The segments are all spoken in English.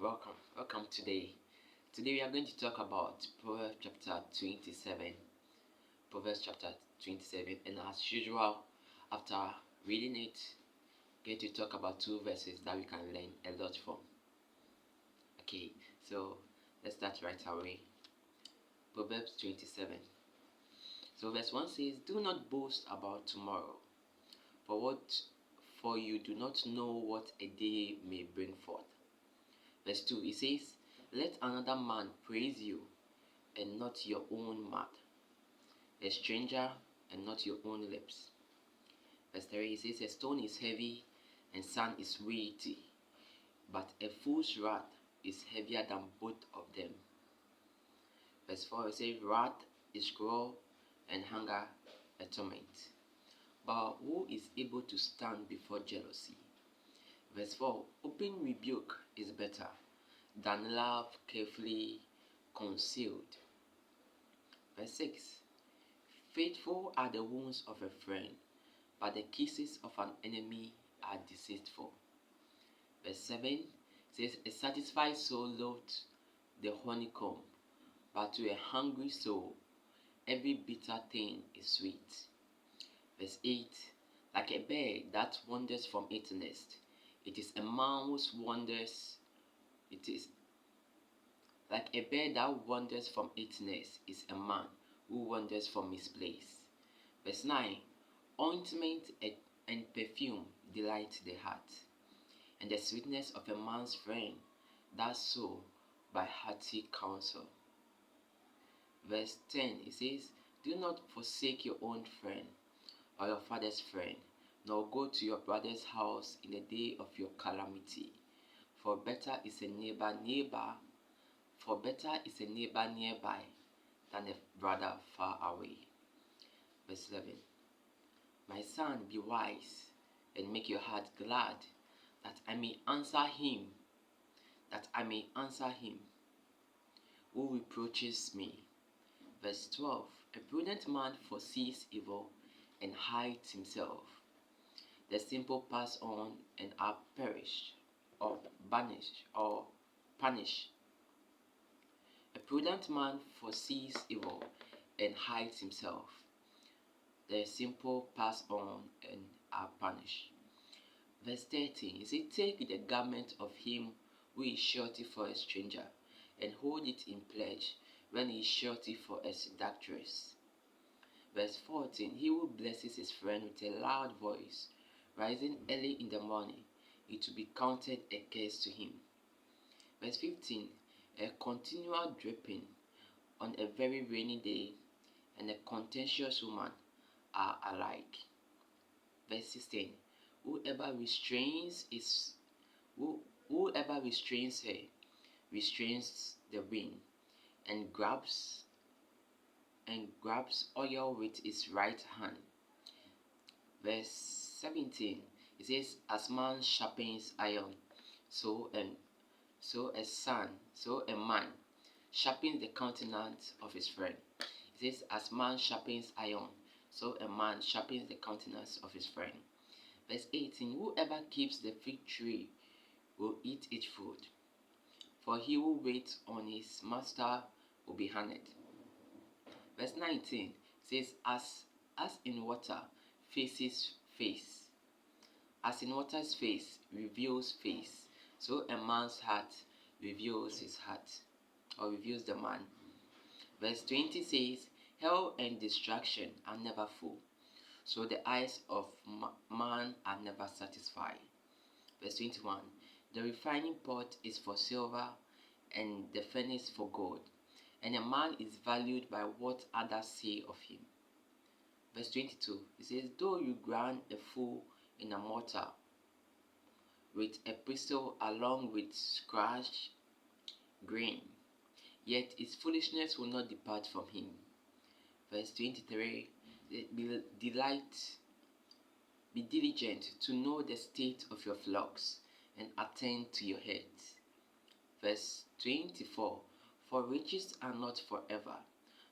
Welcome today. Today we are going to talk about Proverbs chapter 27. Proverbs chapter 27, and as usual, after reading it, we're going to talk about two verses that we can learn a lot from. Okay, so let's start right away. Proverbs 27. So verse 1 says, "Do not boast about tomorrow, for you do not know what a day may bring forth." Verse 2, it says, "Let another man praise you, and not your own mouth, a stranger, and not your own lips." Verse 3, it says, "A stone is heavy, and sand is weighty, but a fool's wrath is heavier than both of them." Verse 4, it says, "Wrath is cruel, and hunger a torment. But who is able to stand before jealousy?" Verse 4, "Open rebuke is better than love carefully concealed." Verse 6, "Faithful are the wounds of a friend, but the kisses of an enemy are deceitful." Verse 7 says, "A satisfied soul loathes the honeycomb, but to a hungry soul every bitter thing is sweet." Verse 8, "Like a bird that wanders from its nest, it is a man whose wanders it is like a bird that wanders from its nest is a man who wanders from his place." Verse 9, "Ointment and perfume delight the heart, and the sweetness of a man's friend does so by hearty counsel." Verse 10, it says, "Do not forsake your own friend or your father's friend, nor go to your brother's house in the day of your calamity. For better is a neighbor nearby than a brother far away." Verse 11, "My son, be wise and make your heart glad, that I may answer him who reproaches me." Verse 12, "A prudent man foresees evil and hides himself. The simple pass on and are perished, or banished, or punished." A prudent man foresees evil and hides himself. The simple pass on and are punished. Verse 13, it says, "Take the garment of him who is surety for a stranger, and hold it in pledge when he is surety for a seductress." Verse 14, "He who blesses his friend with a loud voice, rising early in the morning, it will be counted a curse to him." Verse 15, "A continual dripping on a very rainy day and a contentious woman are alike." Verse 16, Whoever restrains her restrains the wind, and grabs oil with his right hand." Verse 17, it says, "As man sharpens iron, so a man sharpens the countenance of his friend." It says, "As man sharpens iron, so a man sharpens the countenance of his friend." Verse 18, "Whoever keeps the fig tree will eat its fruit, for he who waits on his master will be honored." Verse 19 says, As in water faces face, as in water's face reveals face, so a man's heart reveals his heart," or reveals the man. Verse 20 says, "Hell and destruction are never full, so the eyes of man are never satisfied." Verse 21, "The refining pot is for silver, and the furnace for gold, and a man is valued by what others say of him." Verse 22, it says, "Though you grind a fool in a mortar with a pestle along with scratched grain, yet his foolishness will not depart from him." Verse 23, Be diligent to know the state of your flocks, and attend to your heads." Verse 24, "For riches are not forever,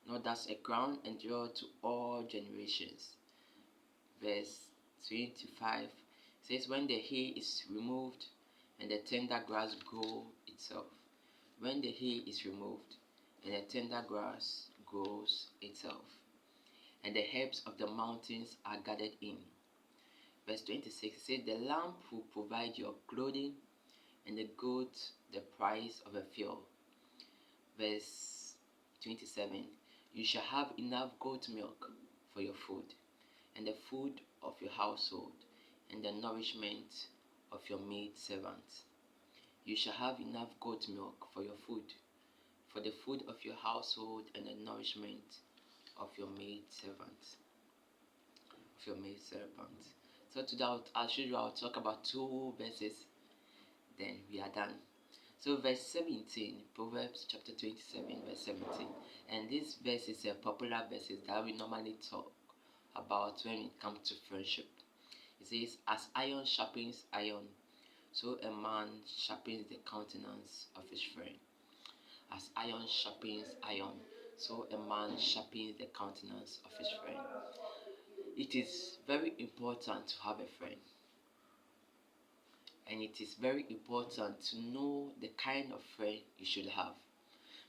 nor does a crown endure to all generations." Verse 25 says, "When the hay is removed and the tender grass grow, it itself, when the hay is removed, and the tender grass grows itself, and the herbs of the mountains are gathered in. Verse 26 says, the lamp will provide your clothing, and the goat the price of a field. Verse 27, you shall have enough goat milk for your food, and the food of your household, and the nourishment of your maid servants. You shall have enough goat milk for your food, for the food of your household, and the nourishment of your maid servants. So today I'll talk about 2 verses, then we are done. So verse 17, Proverbs chapter 27, verse 17. And this verse is a popular verse that we normally talk about when it comes to friendship. It says, as iron sharpens iron, so a man sharpens the countenance of his friend. As iron sharpens iron, so a man sharpens the countenance of his friend. It is very important to have a friend. And it is very important to know the kind of friend you should have,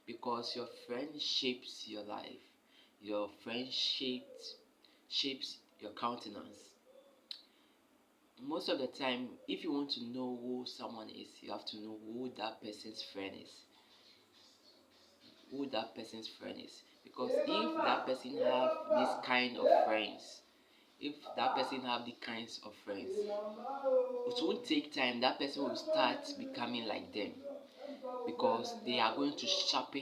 because your friend shapes your life. Your friend shapes your countenance. Most of the time, if you want to know who someone is, you have to know who that person's friend is. Because if that person have this kind of friends, it won't take time. That person will start becoming like them, because they are going to sharpen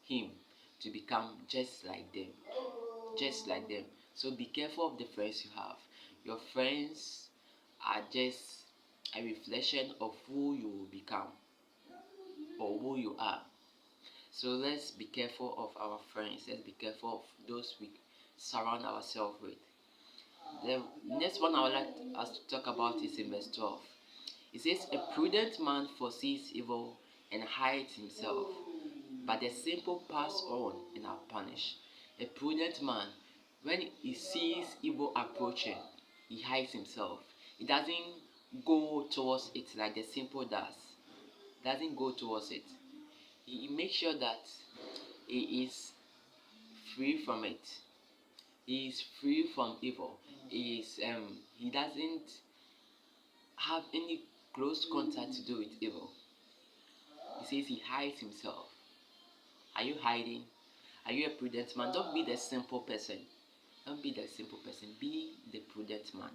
him to become just like them. So be careful of the friends you have. Your friends are just a reflection of who you will become or who you are. So let's be careful of our friends. Let's be careful of those we surround ourselves with. The next one I would like us to talk about is in verse 12. It says, a prudent man foresees evil and hides himself, but the simple pass on and are punished. A prudent man, when he sees evil approaching, he hides himself. He doesn't go towards it like the simple does. Doesn't go towards it. He makes sure that he is free from it. He is free from evil. He doesn't have any close contact to do with evil. He says he hides himself. Are you hiding? Are you a prudent man? Don't be the simple person. Be the prudent man.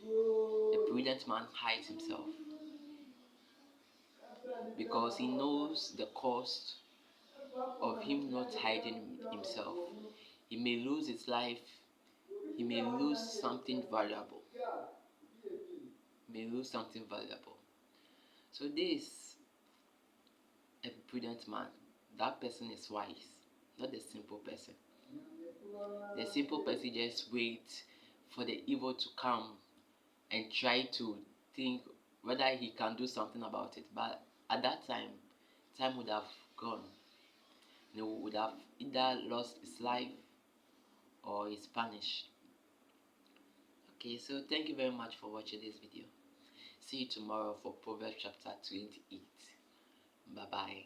The prudent man hides himself because he knows the cost of him not hiding himself. He may lose his life. He may lose something valuable. So this, a prudent man, that person is wise, not the simple person. The simple person just waits for the evil to come and try to think whether he can do something about it. But at that time would have gone. He would have either lost his life or is punished. Okay, so thank you very much for watching this video. See you tomorrow for Proverbs chapter 28. Bye bye.